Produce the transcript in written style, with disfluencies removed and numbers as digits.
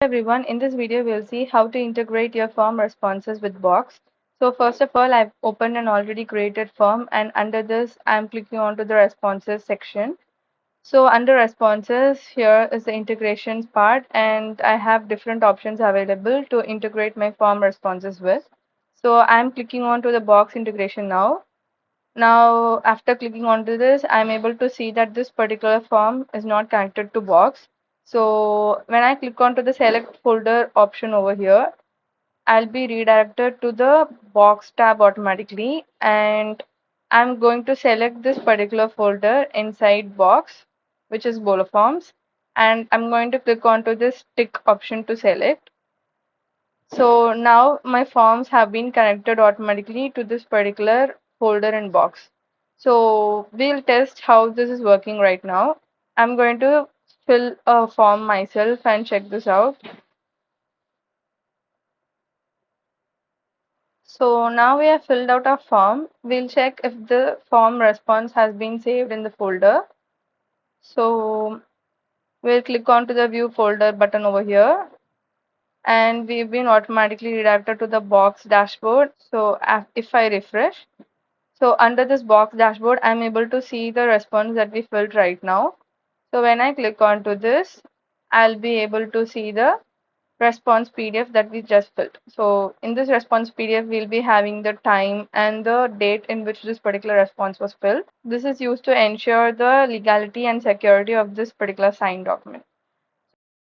Everyone, in this video we'll see how to integrate your form responses with Box. So first of all, I've opened an already created form, and under this I'm clicking onto the responses section. So under responses, here is the integrations part, and I have different options available to integrate my form responses with. So I'm clicking onto the Box integration now. Now, after clicking onto this, I'm able to see that this particular form is not connected to Box. So when I click onto the select folder option over here, I'll be redirected to the Box tab automatically, and I'm going to select this particular folder inside Box, which is Bolo Forms, and I'm going to click onto this tick option to select. So now my forms have been connected automatically to this particular folder and box. So we'll test how this is working right now. I'm going to fill a form myself and check this out. So now we have filled out our form. We'll check if the form response has been saved in the folder. So we'll click onto the view folder button over here, and we've been automatically redirected to the box dashboard. So if I refresh, so under this box dashboard, I'm able to see the response that we filled right now. So when I click onto this, I'll be able to see the response PDF that we just filled. So in this response PDF, we'll be having the time and the date in which this particular response was filled. This is used to ensure the legality and security of this particular signed document.